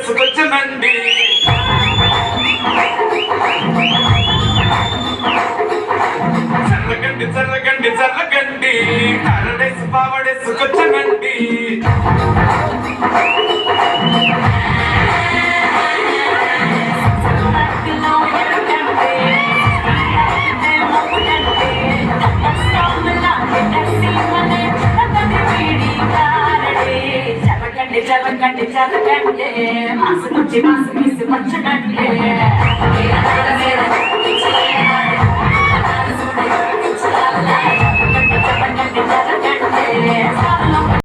సుకొచ్చనండి చల్లగండి చల్లగండి చల్లగండి Paradise పావడేసుకొచ్చనండి చల్లగండి చల్లగండి mass నుంచి mass MIS-C పంచగండి